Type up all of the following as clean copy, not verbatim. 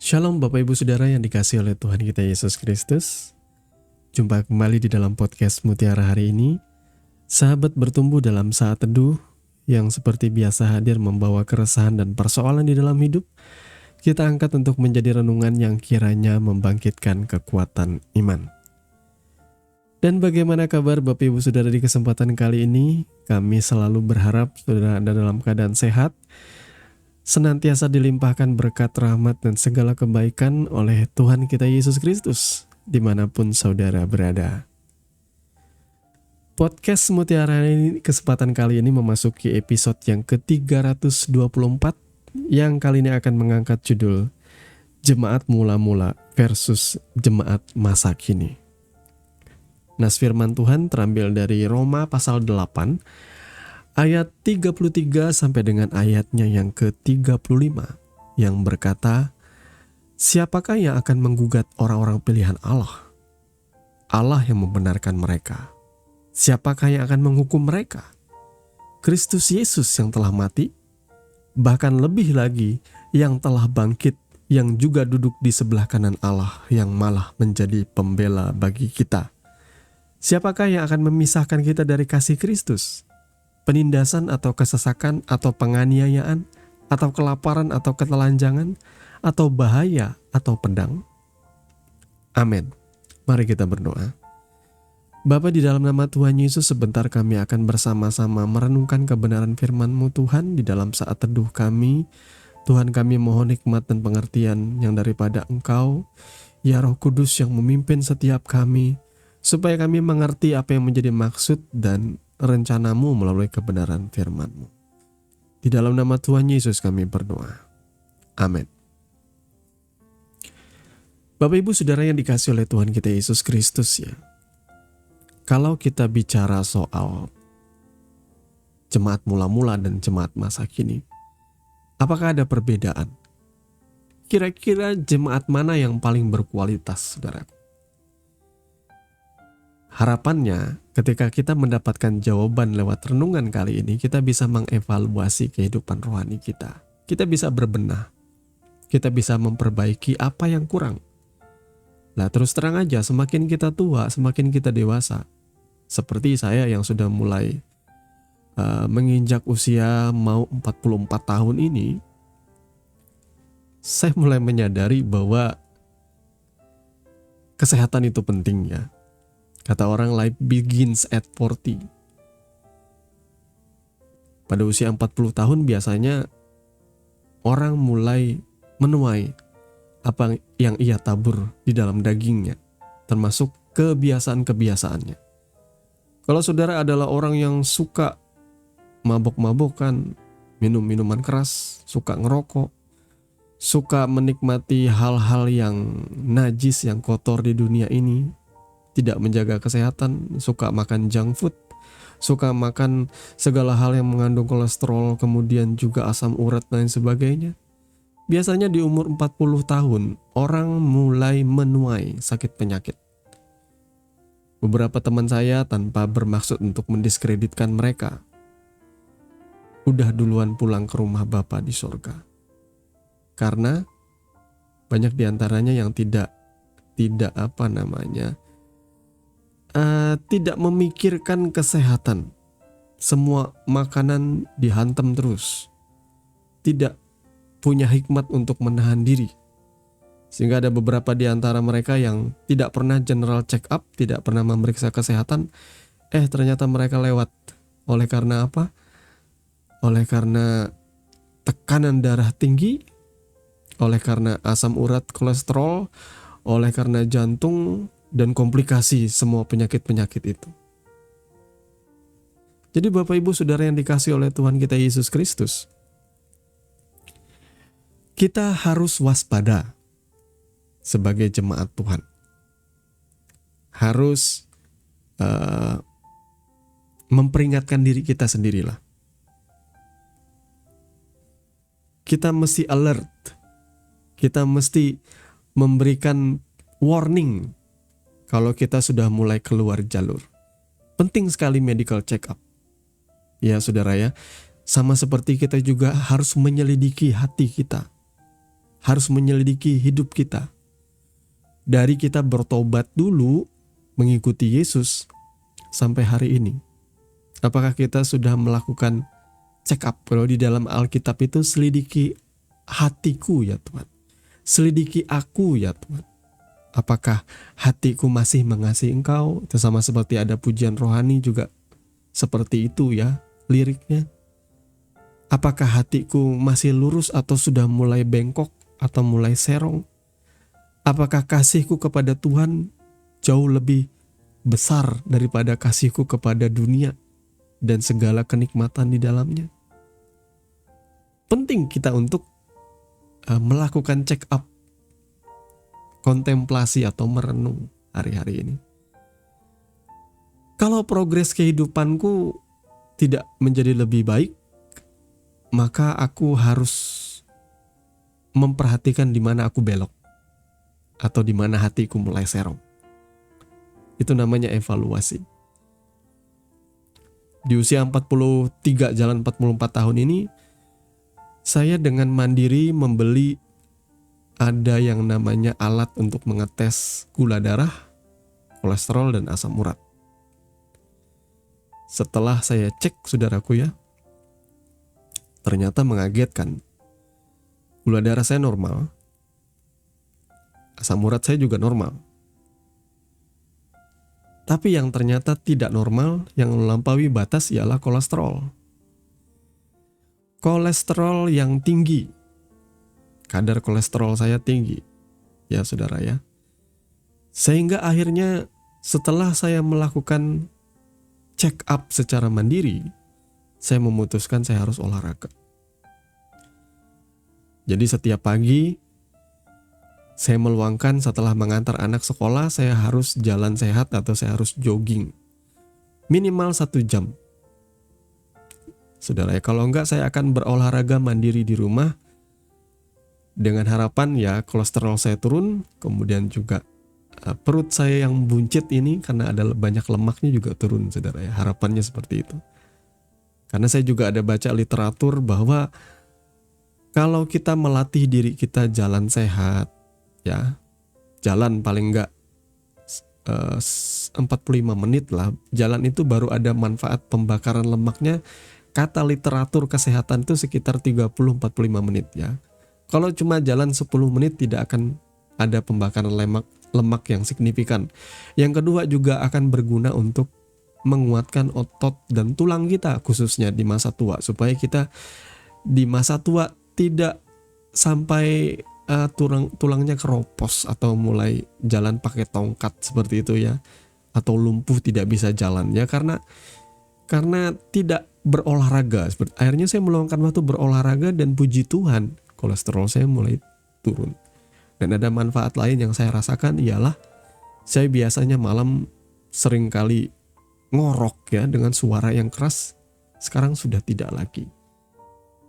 Shalom Bapak Ibu Saudara yang dikasihi oleh Tuhan kita Yesus Kristus. Jumpa kembali di dalam podcast Mutiara hari ini. Sahabat bertumbuh dalam saat teduh yang seperti biasa hadir membawa keresahan dan persoalan di dalam hidup. Kita angkat untuk menjadi renungan yang kiranya membangkitkan kekuatan iman. Dan bagaimana kabar Bapak Ibu Saudara di kesempatan kali ini? Kami selalu berharap saudara ada dalam keadaan sehat, senantiasa dilimpahkan berkat rahmat dan segala kebaikan oleh Tuhan kita Yesus Kristus, dimanapun saudara berada. Podcast Mutiara ini kesempatan kali ini memasuki episode yang ke-324, yang kali ini akan mengangkat judul Jemaat Mula-Mula versus Jemaat Masa Kini. Nas firman Tuhan terambil dari Roma pasal 8, ayat 33 sampai dengan ayatnya yang ke-35 yang berkata, "Siapakah yang akan menggugat orang-orang pilihan Allah? Allah yang membenarkan mereka. Siapakah yang akan menghukum mereka? Kristus Yesus yang telah mati, bahkan lebih lagi yang telah bangkit, yang juga duduk di sebelah kanan Allah, yang malah menjadi pembela bagi kita. Siapakah yang akan memisahkan kita dari kasih Kristus? Penindasan atau kesesakan atau penganiayaan atau kelaparan atau ketelanjangan atau bahaya atau pedang?" Amin. Mari kita berdoa. Bapa, di dalam nama Tuhan Yesus, sebentar kami akan bersama-sama merenungkan kebenaran firman-Mu Tuhan di dalam saat teduh kami. Tuhan, kami mohon hikmat dan pengertian yang daripada Engkau, ya Roh Kudus yang memimpin setiap kami, supaya kami mengerti apa yang menjadi maksud dan rencana-Mu melalui kebenaran firman-Mu. Di dalam nama Tuhan Yesus kami berdoa. Amin. Bapak Ibu Saudara yang dikasihi oleh Tuhan kita Yesus Kristus ya. Kalau kita bicara soal jemaat mula-mula dan jemaat masa kini, apakah ada perbedaan? Kira-kira jemaat mana yang paling berkualitas, saudara? Harapannya ketika kita mendapatkan jawaban lewat renungan kali ini, kita bisa mengevaluasi kehidupan rohani kita. Kita bisa berbenah. Kita bisa memperbaiki apa yang kurang. Nah, terus terang aja, semakin kita tua, semakin kita dewasa. Seperti saya yang sudah mulai menginjak usia mau 44 tahun ini, saya mulai menyadari bahwa kesehatan itu penting ya. Kata orang, life begins at 40. Pada usia 40 tahun biasanya orang mulai menuai apa yang ia tabur di dalam dagingnya, termasuk kebiasaan-kebiasaannya. Kalau saudara adalah orang yang suka mabok-mabokan, minum minuman keras, suka ngerokok, suka menikmati hal-hal yang najis, yang kotor di dunia ini, tidak menjaga kesehatan, suka makan junk food, suka makan segala hal yang mengandung kolesterol, kemudian juga asam urat dan sebagainya. Biasanya di umur 40 tahun, orang mulai menuai sakit penyakit. Beberapa teman saya, tanpa bermaksud untuk mendiskreditkan mereka, udah duluan pulang ke rumah Bapa di sorga. Karena banyak diantaranya yang tidak memikirkan kesehatan. Semua makanan dihantam terus. Tidak punya hikmat untuk menahan diri. Sehingga ada beberapa di antara mereka yang tidak pernah general check up, tidak pernah memeriksa kesehatan. Ternyata mereka lewat. Oleh karena apa? Oleh karena tekanan darah tinggi, oleh karena asam urat, kolesterol, oleh karena jantung, dan komplikasi semua penyakit-penyakit itu. Jadi Bapak Ibu Saudara yang dikasihi oleh Tuhan kita Yesus Kristus, kita harus waspada sebagai jemaat Tuhan. Harus memperingatkan diri kita sendirilah. Kita mesti alert. Kita mesti memberikan warning kalau kita sudah mulai keluar jalur. Penting sekali medical check up. Ya saudara ya, sama seperti kita juga harus menyelidiki hati kita. harus menyelidiki hidup kita. Dari kita bertobat dulu mengikuti Yesus sampai hari ini. Apakah kita sudah melakukan check up? Kalau di dalam Alkitab itu selidiki hatiku ya Tuhan. Selidiki aku ya Tuhan. Apakah hatiku masih mengasihi Engkau? Itu sama seperti ada pujian rohani juga seperti itu ya liriknya. Apakah hatiku masih lurus atau sudah mulai bengkok atau mulai serong? Apakah kasihku kepada Tuhan jauh lebih besar daripada kasihku kepada dunia dan segala kenikmatan di dalamnya? Penting kita untuk melakukan check up, kontemplasi atau merenung hari-hari ini. Kalau progres kehidupanku tidak menjadi lebih baik, maka aku harus memperhatikan di mana aku belok atau di mana hatiku mulai serong. Itu namanya evaluasi. Di usia 43 jalan 44 tahun ini, saya dengan mandiri membeli ada yang namanya alat untuk mengetes gula darah, kolesterol, dan asam urat. Setelah saya cek, saudaraku ya, ternyata mengagetkan. Gula darah saya normal, asam urat saya juga normal. Tapi yang ternyata tidak normal, yang melampaui batas ialah kolesterol. Kolesterol yang tinggi. Kadar kolesterol saya tinggi. Ya saudara ya. Sehingga akhirnya setelah saya melakukan check up secara mandiri, saya memutuskan saya harus olahraga. Jadi setiap pagi saya meluangkan setelah mengantar anak sekolah, saya harus jalan sehat atau saya harus jogging. Minimal 1 jam. Saudara ya, kalau enggak saya akan berolahraga mandiri di rumah dengan harapan ya kolesterol saya turun, kemudian juga perut saya yang buncit ini karena ada banyak lemaknya juga turun, saudara ya. Harapannya seperti itu. Karena saya juga ada baca literatur bahwa kalau kita melatih diri kita jalan sehat, ya, jalan paling enggak 45 menit lah. Jalan itu baru ada manfaat pembakaran lemaknya. Kata literatur kesehatan itu sekitar 30-45 menit ya. Kalau cuma jalan 10 menit tidak akan ada pembakaran lemak yang signifikan. Yang kedua juga akan berguna untuk menguatkan otot dan tulang kita khususnya di masa tua. Supaya kita di masa tua tidak sampai tulangnya keropos atau mulai jalan pakai tongkat seperti itu ya, atau lumpuh tidak bisa jalan ya karena tidak berolahraga. Akhirnya saya meluangkan waktu berolahraga dan puji Tuhan kolesterol saya mulai turun. Dan ada manfaat lain yang saya rasakan ialah saya biasanya malam sering kali ngorok ya dengan suara yang keras, sekarang sudah tidak lagi.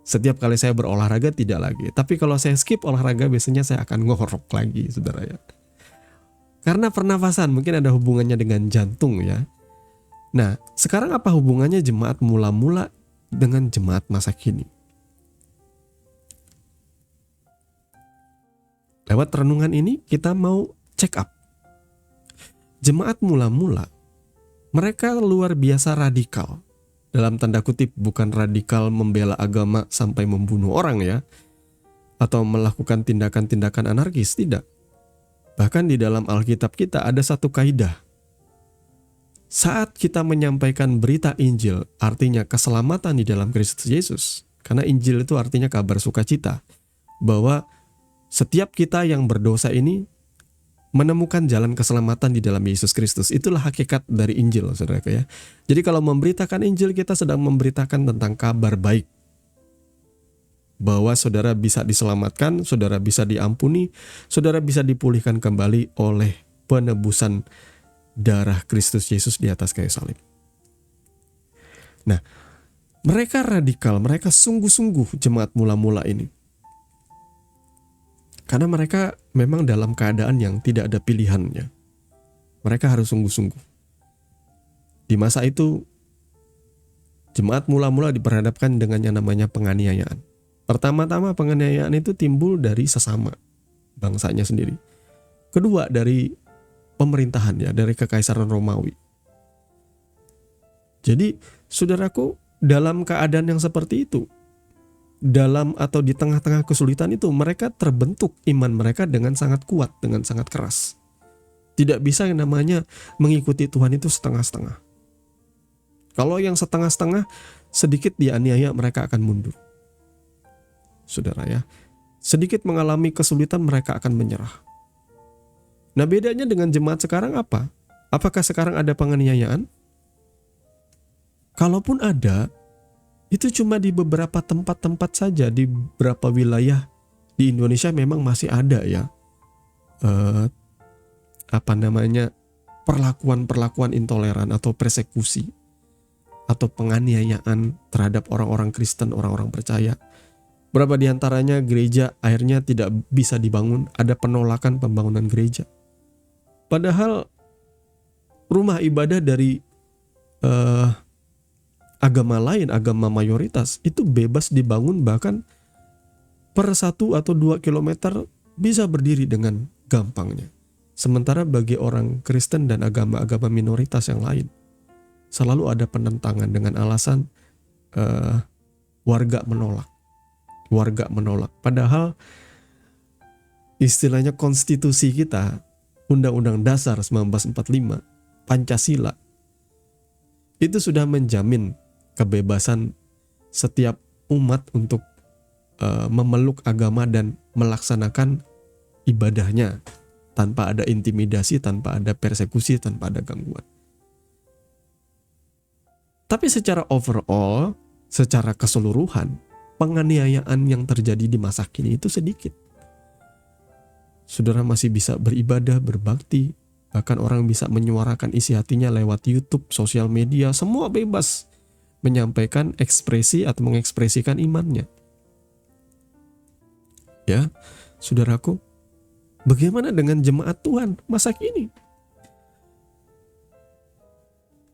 Setiap kali saya berolahraga tidak lagi. Tapi kalau saya skip olahraga biasanya saya akan ngorok lagi, saudara ya. Karena pernafasan mungkin ada hubungannya dengan jantung ya. Nah, sekarang apa hubungannya jemaat mula-mula dengan jemaat masa kini? Lewat renungan ini kita mau check up. Jemaat mula-mula, mereka luar biasa radikal. Dalam tanda kutip, bukan radikal membela agama sampai membunuh orang ya, atau melakukan tindakan-tindakan anarkis, tidak. Bahkan di dalam Alkitab kita ada satu kaidah. Saat kita menyampaikan berita Injil, artinya keselamatan di dalam Kristus Yesus. Karena Injil itu artinya kabar sukacita, bahwa setiap kita yang berdosa ini menemukan jalan keselamatan di dalam Yesus Kristus. Itulah hakikat dari Injil, saudara ya. Jadi kalau memberitakan Injil, kita sedang memberitakan tentang kabar baik. Bahwa saudara bisa diselamatkan, saudara bisa diampuni, saudara bisa dipulihkan kembali oleh penebusan darah Kristus Yesus di atas kayu salib. Nah, mereka radikal, mereka sungguh-sungguh jemaat mula-mula ini. Karena mereka memang dalam keadaan yang tidak ada pilihannya. Mereka harus sungguh-sungguh. Di masa itu, jemaat mula-mula diperhadapkan dengan yang namanya penganiayaan. Pertama-tama penganiayaan itu timbul dari sesama bangsanya sendiri. Kedua dari pemerintahannya, dari kekaisaran Romawi. Jadi saudaraku, dalam keadaan yang seperti itu, dalam atau di tengah-tengah kesulitan itu, mereka terbentuk iman mereka dengan sangat kuat, dengan sangat keras. Tidak bisa yang namanya mengikuti Tuhan itu setengah-setengah. Kalau yang setengah-setengah, sedikit dianiaya mereka akan mundur. Saudara ya, sedikit mengalami kesulitan mereka akan menyerah. Nah, bedanya dengan jemaat sekarang apa? Apakah sekarang ada penganiayaan? Kalaupun ada, itu cuma di beberapa tempat-tempat saja, di beberapa wilayah di Indonesia memang masih ada ya. Perlakuan-perlakuan intoleran atau persekusi atau penganiayaan terhadap orang-orang Kristen, orang-orang percaya. Berapa di antaranya gereja akhirnya tidak bisa dibangun, ada penolakan pembangunan gereja. Padahal rumah ibadah dari agama lain, agama mayoritas, itu bebas dibangun, bahkan per 1 atau 2 kilometer bisa berdiri dengan gampangnya. Sementara bagi orang Kristen dan agama-agama minoritas yang lain, selalu ada penentangan dengan alasan warga menolak. Padahal istilahnya konstitusi kita, Undang-Undang Dasar 1945, Pancasila, itu sudah menjamin kebebasan setiap umat untuk memeluk agama dan melaksanakan ibadahnya tanpa ada intimidasi, tanpa ada persekusi, tanpa ada gangguan. Tapi secara overall, secara keseluruhan, penganiayaan yang terjadi di masa kini itu sedikit. Saudara masih bisa beribadah, berbakti, bahkan orang bisa menyuarakan isi hatinya lewat YouTube, sosial media, semua bebas menyampaikan ekspresi atau mengekspresikan imannya. Ya, saudaraku, bagaimana dengan jemaat Tuhan masa kini?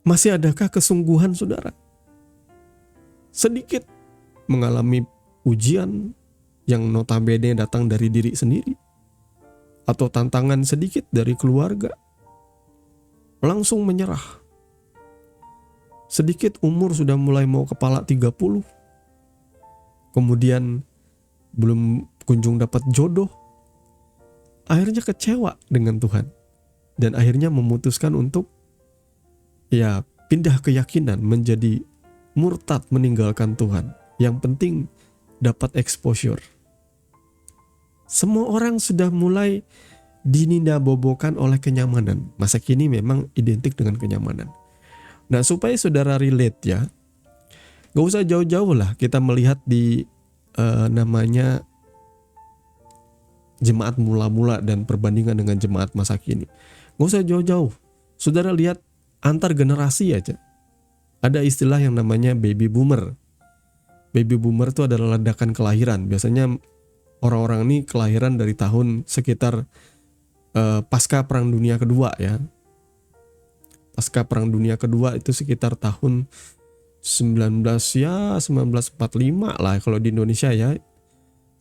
Masih adakah kesungguhan saudara? Sedikit mengalami ujian yang notabene datang dari diri sendiri, atau tantangan sedikit dari keluarga, langsung menyerah. Sedikit umur sudah mulai mau kepala 30, kemudian belum kunjung dapat jodoh, akhirnya kecewa dengan Tuhan, dan akhirnya memutuskan untuk pindah keyakinan, menjadi murtad, meninggalkan Tuhan. Yang penting dapat exposure. Semua orang sudah mulai dinindabobokan oleh kenyamanan. Masa kini memang identik dengan kenyamanan. Nah, supaya saudara relate ya, gak usah jauh-jauh lah kita melihat di namanya jemaat mula-mula dan perbandingan dengan jemaat masa kini. Gak usah jauh-jauh. Saudara lihat antar generasi aja. Ada istilah yang namanya baby boomer. Baby boomer itu adalah ledakan kelahiran. Biasanya orang-orang ini kelahiran dari tahun sekitar pasca Perang Dunia Kedua ya. Pasca Perang Dunia Kedua itu sekitar tahun 1945 lah kalau di Indonesia ya.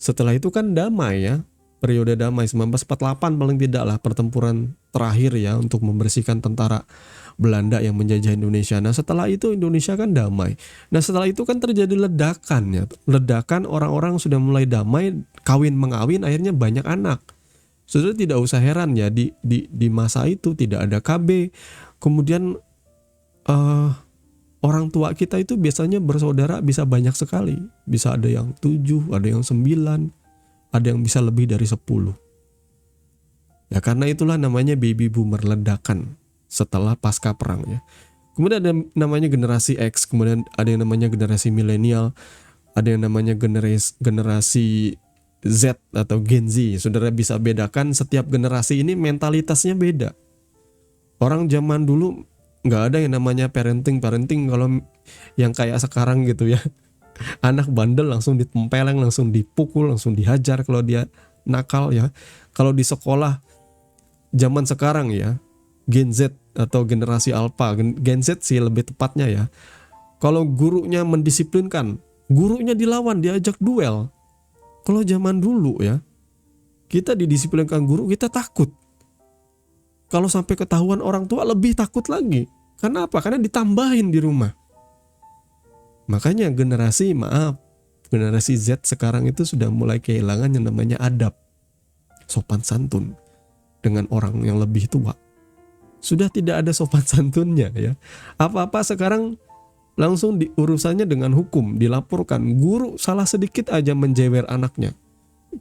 Setelah itu kan damai ya. Periode damai 1948 paling tidak lah, pertempuran terakhir ya untuk membersihkan tentara Belanda yang menjajah Indonesia. Nah, setelah itu Indonesia kan damai. Nah, setelah itu kan terjadi ledakan ya. Ledakan, orang-orang sudah mulai damai, kawin mengawin, akhirnya banyak anak. Saudara tidak usah heran ya, di masa itu tidak ada KB. Kemudian orang tua kita itu biasanya bersaudara bisa banyak sekali. Bisa ada yang 7, ada yang 9, ada yang bisa lebih dari 10. Ya karena itulah namanya baby boomer, ledakan setelah pasca perang ya. Kemudian ada namanya generasi X, kemudian ada yang namanya generasi milenial, ada yang namanya generasi Z atau Gen Z. Saudara bisa bedakan setiap generasi ini mentalitasnya beda. Orang zaman dulu nggak ada yang namanya parenting kalau yang kayak sekarang gitu ya. Anak bandel langsung ditempeleng, langsung dipukul, langsung dihajar kalau dia nakal ya. Kalau di sekolah zaman sekarang ya, Gen Z atau generasi Alpha, Gen Z sih lebih tepatnya ya. Kalau gurunya mendisiplinkan, gurunya dilawan, diajak duel. Kalau zaman dulu ya, kita didisiplinkan guru, kita takut. Kalau sampai ketahuan orang tua lebih takut lagi. Karena apa? Karena ditambahin di rumah. Makanya generasi Z sekarang itu sudah mulai kehilangan yang namanya adab, sopan santun dengan orang yang lebih tua. Sudah tidak ada sopan santunnya ya. Apa-apa sekarang langsung diurusannya dengan hukum, dilaporkan. Guru salah sedikit aja menjewer anaknya.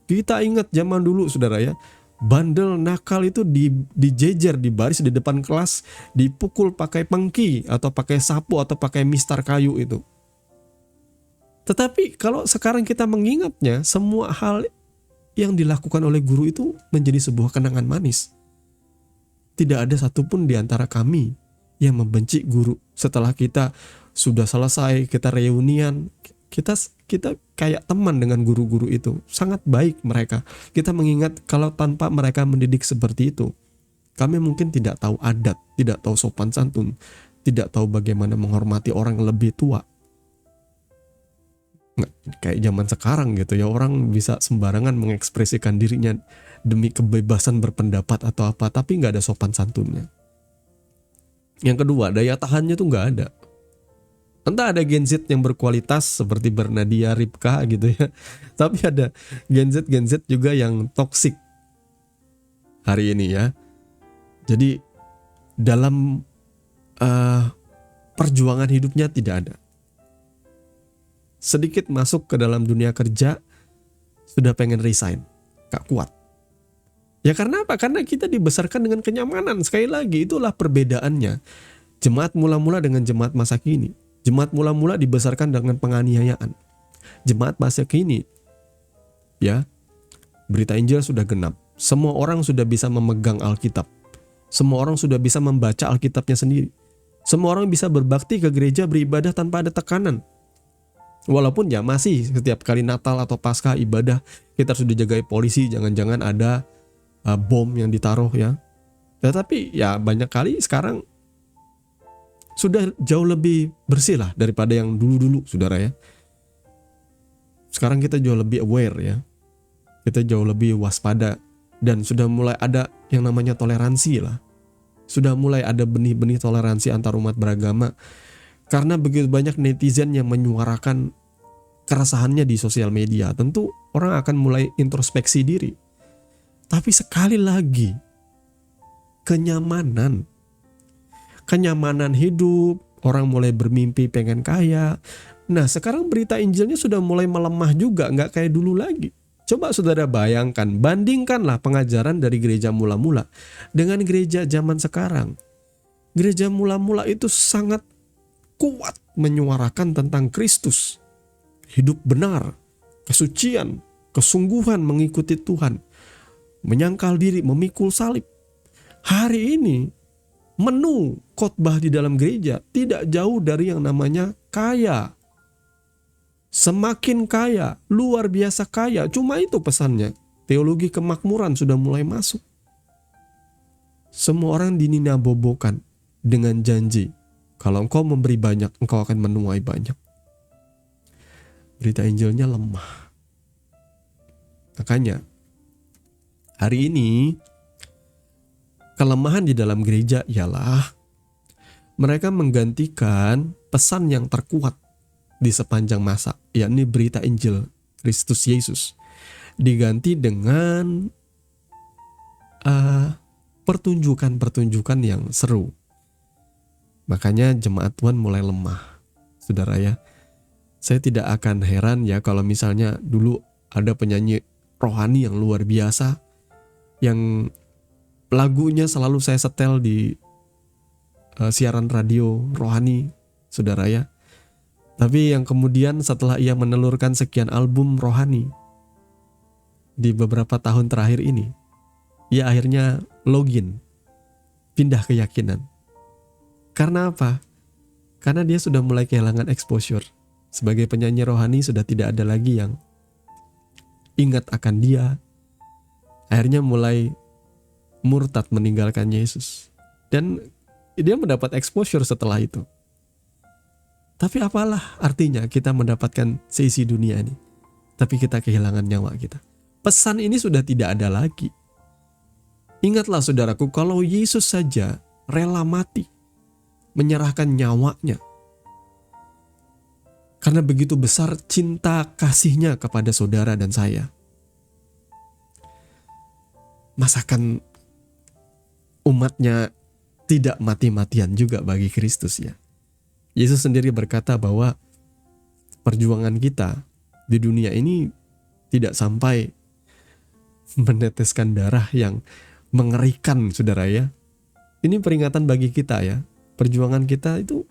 Kita ingat zaman dulu saudara ya, bandel nakal itu dijejer di baris di depan kelas, dipukul pakai pengki atau pakai sapu atau pakai mistar kayu itu. Tetapi kalau sekarang kita mengingatnya, semua hal yang dilakukan oleh guru itu menjadi sebuah kenangan manis. Tidak ada satupun di antara kami yang membenci guru. Setelah kita sudah selesai, kita reunian, kita kayak teman dengan guru-guru itu. Sangat baik mereka. Kita mengingat kalau tanpa mereka mendidik seperti itu, kami mungkin tidak tahu adat, tidak tahu sopan santun, tidak tahu bagaimana menghormati orang yang lebih tua. Nggak kayak zaman sekarang gitu ya, orang bisa sembarangan mengekspresikan dirinya demi kebebasan berpendapat atau apa, tapi nggak ada sopan santunnya. Yang kedua, daya tahannya tuh nggak ada. Entah ada Gen Z yang berkualitas seperti Bernadia, Ripka gitu ya, tapi ada Gen Z juga yang toksik hari ini ya. Jadi dalam perjuangan hidupnya tidak ada. Sedikit masuk ke dalam dunia kerja sudah pengen resign, gak kuat. Ya karena apa? Karena kita dibesarkan dengan kenyamanan. Sekali lagi itulah perbedaannya jemaat mula-mula dengan jemaat masa kini. Jemaat mula-mula dibesarkan dengan penganiayaan. Jemaat masa kini ya, berita Injil sudah genap. Semua orang sudah bisa memegang Alkitab. Semua orang sudah bisa membaca Alkitabnya sendiri. Semua orang bisa berbakti ke gereja, beribadah tanpa ada tekanan. Walaupun ya masih setiap kali Natal atau Paskah ibadah kita harus dijagai polisi, jangan-jangan ada bom yang ditaruh ya. Tetapi ya banyak kali sekarang sudah jauh lebih bersih lah daripada yang dulu-dulu saudara ya. Sekarang kita jauh lebih aware ya. Kita jauh lebih waspada dan sudah mulai ada yang namanya toleransi lah. Sudah mulai ada benih-benih toleransi antar umat beragama. Karena begitu banyak netizen yang menyuarakan keresahannya di sosial media, tentu orang akan mulai introspeksi diri. Tapi sekali lagi, kenyamanan hidup, orang mulai bermimpi pengen kaya. Nah sekarang berita Injilnya sudah mulai melemah juga, nggak kayak dulu lagi. Coba saudara bayangkan, bandingkanlah pengajaran dari gereja mula-mula dengan gereja zaman sekarang. Gereja mula-mula itu sangat kuat menyuarakan tentang Kristus, hidup benar, kesucian, kesungguhan mengikuti Tuhan, menyangkal diri, memikul salib. Hari ini menu khotbah di dalam gereja tidak jauh dari yang namanya kaya. Semakin kaya, luar biasa kaya, cuma itu pesannya. Teologi kemakmuran sudah mulai masuk. Semua orang dininabobokan dengan janji, kalau engkau memberi banyak, engkau akan menuai banyak. Berita Injilnya lemah. Makanya, hari ini, kelemahan di dalam gereja ialah mereka menggantikan pesan yang terkuat di sepanjang masa, yakni berita Injil Kristus Yesus, diganti dengan pertunjukan-pertunjukan yang seru. Makanya jemaat Tuhan mulai lemah, saudara ya. Saya tidak akan heran ya kalau misalnya dulu ada penyanyi rohani yang luar biasa, yang lagunya selalu saya setel di siaran radio rohani, saudara ya. Tapi yang kemudian setelah ia menelurkan sekian album rohani di beberapa tahun terakhir ini, ia akhirnya login, pindah keyakinan. Karena apa? Karena dia sudah mulai kehilangan exposure. Sebagai penyanyi rohani sudah tidak ada lagi yang ingat akan dia. Akhirnya mulai murtad meninggalkan Yesus. Dan dia mendapat exposure setelah itu. Tapi apalah artinya kita mendapatkan seisi dunia ini tapi kita kehilangan nyawa kita. Pesan ini sudah tidak ada lagi. Ingatlah saudaraku, kalau Yesus saja rela mati, menyerahkan nyawanya, karena begitu besar cinta kasihnya kepada saudara dan saya. Masakan umatnya tidak mati-matian juga bagi Kristus ya. Yesus sendiri berkata bahwa perjuangan kita di dunia ini tidak sampai meneteskan darah yang mengerikan, saudara ya. Ini peringatan bagi kita ya. Perjuangan kita itu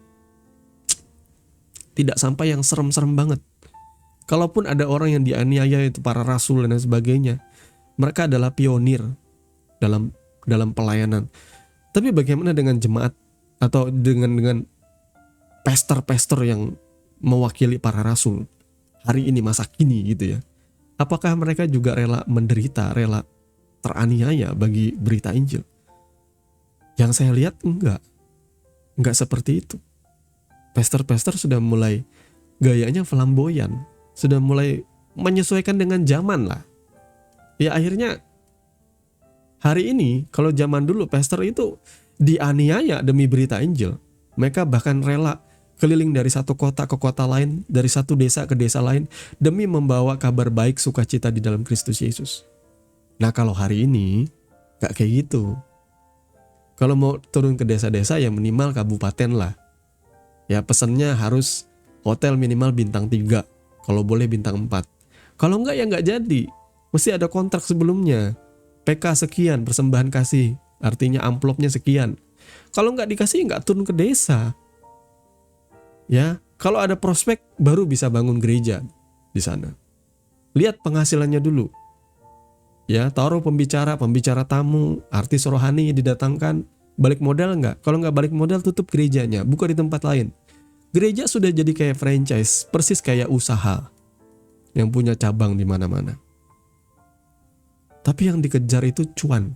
tidak sampai yang serem-serem banget. Kalaupun ada orang yang dianiaya, itu para rasul dan sebagainya, mereka adalah pionir dalam pelayanan. Tapi bagaimana dengan jemaat atau dengan pastor-pastor yang mewakili para rasul hari ini, masa kini gitu ya? Apakah mereka juga rela menderita, rela teraniaya bagi berita Injil? Yang saya lihat enggak seperti itu. Pastor-pastor sudah mulai gayanya flamboyan, sudah mulai menyesuaikan dengan zaman lah. Ya akhirnya hari ini, kalau zaman dulu pastor itu dianiaya demi berita Injil. Mereka bahkan rela keliling dari satu kota ke kota lain, dari satu desa ke desa lain, demi membawa kabar baik sukacita di dalam Kristus Yesus. Nah kalau hari ini gak kayak gitu. Kalau mau turun ke desa-desa ya minimal kabupaten lah. Ya pesannya harus hotel minimal bintang 3, kalau boleh bintang 4. Kalau enggak ya enggak jadi. Mesti ada kontrak sebelumnya. PK sekian, persembahan kasih, artinya amplopnya sekian. Kalau enggak dikasih enggak turun ke desa. Ya, kalau ada prospek baru bisa bangun gereja di sana. Lihat penghasilannya dulu. Ya, taruh pembicara tamu, artis rohani didatangkan, balik modal enggak? Kalau enggak balik modal, tutup gerejanya, buka di tempat lain. Gereja sudah jadi kayak franchise, persis kayak usaha yang punya cabang di mana-mana. Tapi yang dikejar itu cuan,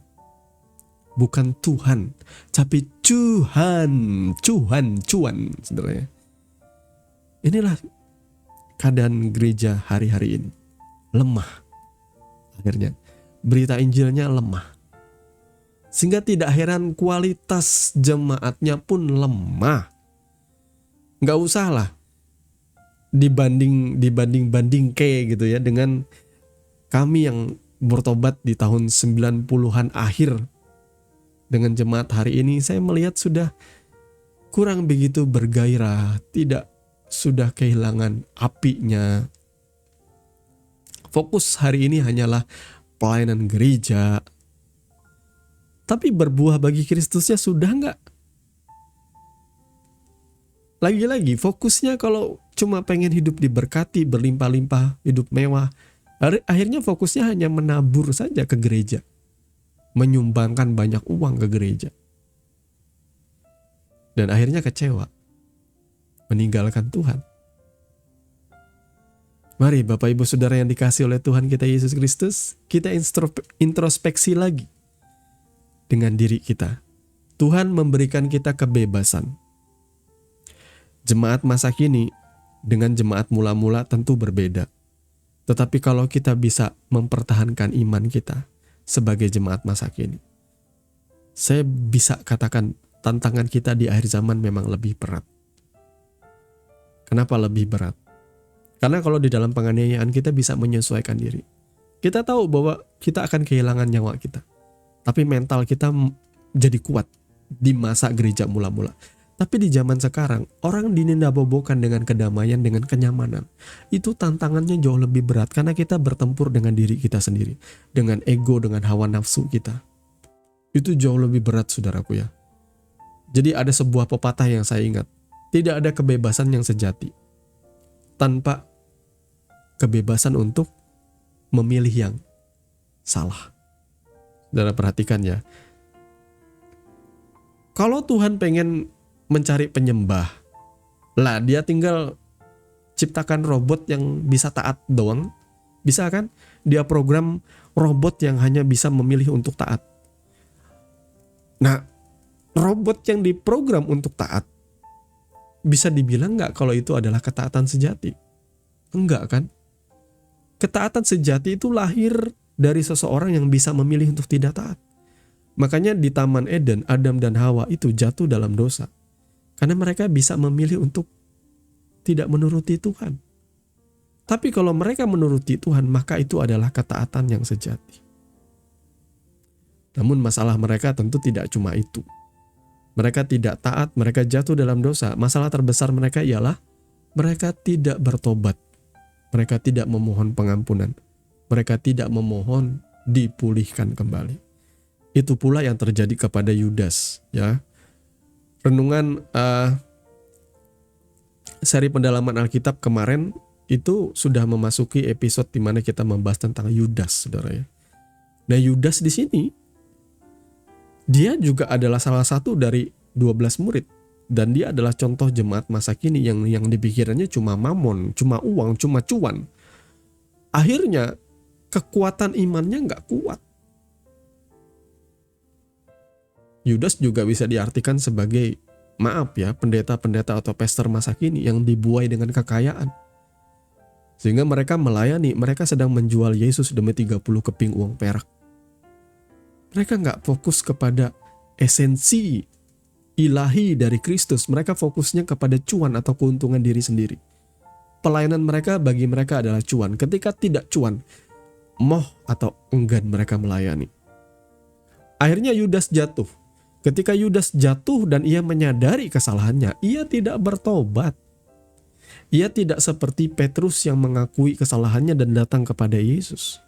bukan Tuhan, tapi cuan sebenarnya. Inilah keadaan gereja hari-hari ini, lemah. Akhirnya berita Injilnya lemah, sehingga tidak heran kualitas jemaatnya pun lemah. Nggak usah lah dibanding kayak gitu ya dengan kami yang bertobat di tahun 90-an akhir. Dengan jemaat hari ini saya melihat sudah kurang begitu bergairah, sudah kehilangan apinya. Fokus hari ini hanyalah pelayanan gereja. Tapi berbuah bagi Kristusnya sudah enggak? Lagi-lagi fokusnya kalau cuma pengen hidup diberkati, berlimpah-limpah, hidup mewah, akhirnya fokusnya hanya menabur saja ke gereja, menyumbangkan banyak uang ke gereja, dan akhirnya kecewa, meninggalkan Tuhan. Mari Bapak Ibu Saudara yang dikasihi oleh Tuhan kita Yesus Kristus, kita introspeksi lagi dengan diri kita. Tuhan memberikan kita kebebasan. Jemaat masa kini dengan jemaat mula-mula tentu berbeda. Tetapi kalau kita bisa mempertahankan iman kita sebagai jemaat masa kini, saya bisa katakan tantangan kita di akhir zaman memang lebih berat. Kenapa lebih berat? Karena kalau di dalam penganiayaan kita bisa menyesuaikan diri. Kita tahu bahwa kita akan kehilangan nyawa kita. Tapi mental kita jadi kuat di masa gereja mula-mula. Tapi di zaman sekarang, orang dinindabobokan dengan kedamaian, dengan kenyamanan. Itu tantangannya jauh lebih berat karena kita bertempur dengan diri kita sendiri. Dengan ego, dengan hawa nafsu kita. Itu jauh lebih berat, saudaraku ya. Jadi ada sebuah pepatah yang saya ingat. Tidak ada kebebasan yang sejati tanpa kebebasan untuk memilih yang salah. Saudara perhatikan ya. Kalau Tuhan pengen mencari penyembah, lah dia tinggal ciptakan robot yang bisa taat doang. Bisa kan? Dia program robot yang hanya bisa memilih untuk taat. Nah, robot yang diprogram untuk taat, bisa dibilang nggak kalau itu adalah ketaatan sejati? Enggak kan? Ketaatan sejati itu lahir dari seseorang yang bisa memilih untuk tidak taat. Makanya di Taman Eden, Adam dan Hawa itu jatuh dalam dosa. Karena mereka bisa memilih untuk tidak menuruti Tuhan. Tapi kalau mereka menuruti Tuhan, maka itu adalah ketaatan yang sejati. Namun masalah mereka tentu tidak cuma itu. Mereka tidak taat, mereka jatuh dalam dosa. Masalah terbesar mereka ialah mereka tidak bertobat. Mereka tidak memohon pengampunan. Mereka tidak memohon dipulihkan kembali. Itu pula yang terjadi kepada Yudas, ya. Renungan seri pendalaman Alkitab kemarin itu sudah memasuki episode di mana kita membahas tentang Yudas, saudara ya. Nah, Yudas di sini dia juga adalah salah satu dari 12 murid, dan dia adalah contoh jemaat masa kini yang dipikirannya cuma mamon, cuma uang, cuma cuan. Akhirnya kekuatan imannya nggak kuat. Yudas juga bisa diartikan sebagai, maaf ya, pendeta-pendeta atau pastor masa kini yang dibuai dengan kekayaan. Sehingga mereka melayani, mereka sedang menjual Yesus demi 30 keping uang perak. Mereka nggak fokus kepada esensi ilahi dari Kristus. Mereka fokusnya kepada cuan atau keuntungan diri sendiri. Pelayanan mereka bagi mereka adalah cuan. Ketika tidak cuan, moh atau enggan mereka melayani. Akhirnya Yudas jatuh. Ketika Yudas jatuh dan ia menyadari kesalahannya, ia tidak bertobat. Ia tidak seperti Petrus yang mengakui kesalahannya dan datang kepada Yesus.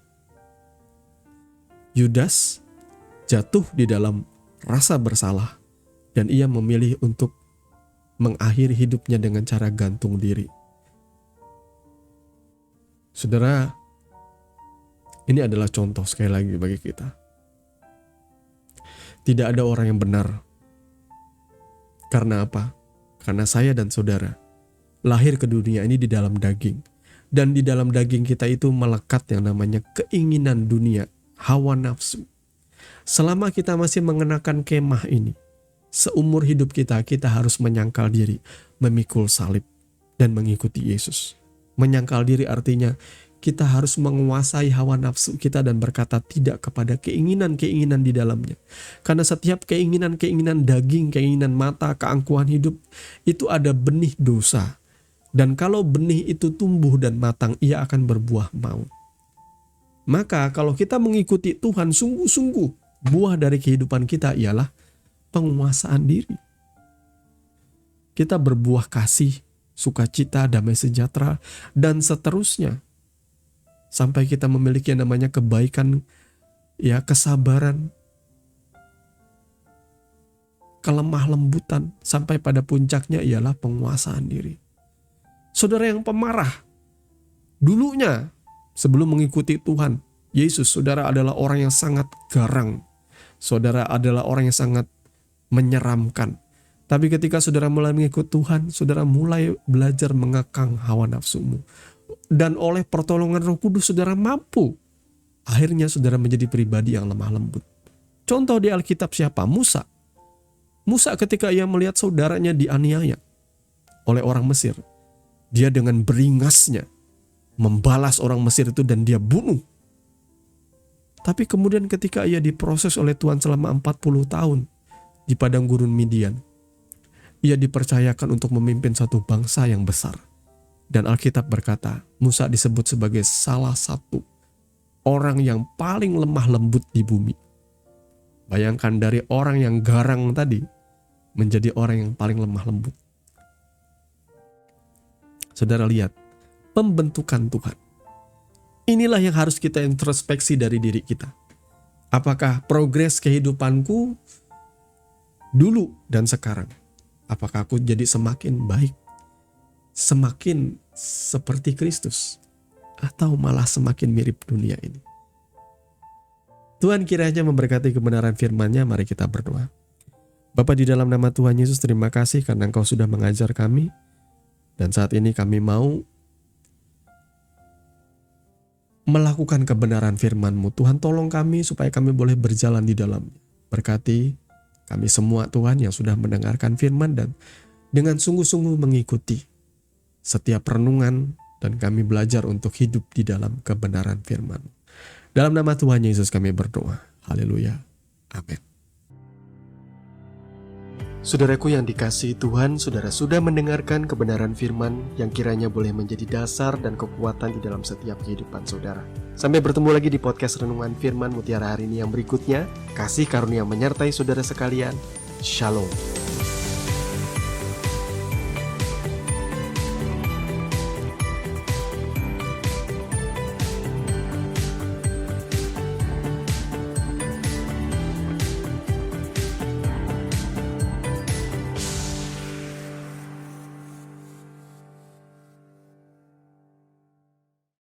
Yudas jatuh di dalam rasa bersalah dan ia memilih untuk mengakhiri hidupnya dengan cara gantung diri. Saudara, ini adalah contoh sekali lagi bagi kita. Tidak ada orang yang benar. Karena apa? Karena saya dan saudara lahir ke dunia ini di dalam daging. Dan di dalam daging kita itu melekat yang namanya keinginan dunia, hawa nafsu. Selama kita masih mengenakan kemah ini, seumur hidup kita harus menyangkal diri, memikul salib, dan mengikuti Yesus. Menyangkal diri artinya kita harus menguasai hawa nafsu kita dan berkata tidak kepada keinginan-keinginan di dalamnya. Karena setiap keinginan-keinginan daging, keinginan mata, keangkuhan hidup, itu ada benih dosa. Dan kalau benih itu tumbuh dan matang, ia akan berbuah maut. Maka kalau kita mengikuti Tuhan sungguh-sungguh, buah dari kehidupan kita ialah penguasaan diri. Kita berbuah kasih, sukacita, damai sejahtera, dan seterusnya. Sampai kita memiliki yang namanya kebaikan, ya, kesabaran, kelemah lembutan, sampai pada puncaknya ialah penguasaan diri. Saudara yang pemarah, dulunya sebelum mengikuti Tuhan Yesus, saudara adalah orang yang sangat garang. Saudara adalah orang yang sangat menyeramkan. Tapi ketika saudara mulai mengikut Tuhan, saudara mulai belajar mengekang hawa nafsumu. Dan oleh pertolongan Roh Kudus saudara mampu. Akhirnya saudara menjadi pribadi yang lemah lembut. Contoh di Alkitab siapa? Musa. Musa ketika ia melihat saudaranya dianiaya oleh orang Mesir, dia dengan beringasnya membalas orang Mesir itu dan dia bunuh. Tapi kemudian ketika ia diproses oleh Tuhan selama 40 tahun di padang gurun Midian, ia dipercayakan untuk memimpin satu bangsa yang besar. Dan Alkitab berkata, Musa disebut sebagai salah satu orang yang paling lemah lembut di bumi. Bayangkan dari orang yang garang tadi menjadi orang yang paling lemah lembut. Saudara lihat, pembentukan Tuhan. Inilah yang harus kita introspeksi dari diri kita. Apakah progres kehidupanku dulu dan sekarang? Apakah aku jadi semakin baik? Semakin seperti Kristus? Atau malah semakin mirip dunia ini? Tuhan kiranya memberkati kebenaran firman-Nya. Mari kita berdoa. Bapa, di dalam nama Tuhan Yesus, terima kasih karena Engkau sudah mengajar kami. Dan saat ini kami mau melakukan kebenaran firman-Mu. Tuhan, tolong kami supaya kami boleh berjalan di dalamnya. Berkati kami semua Tuhan yang sudah mendengarkan firman dan dengan sungguh-sungguh mengikuti setiap renungan dan kami belajar untuk hidup di dalam kebenaran firman. Dalam nama Tuhan Yesus kami berdoa. Haleluya. Amin. Saudaraku yang dikasihi Tuhan, saudara sudah mendengarkan kebenaran firman yang kiranya boleh menjadi dasar dan kekuatan di dalam setiap kehidupan saudara. Sampai bertemu lagi di podcast Renungan Firman Mutiara hari ini yang berikutnya. Kasih karunia menyertai saudara sekalian. Shalom.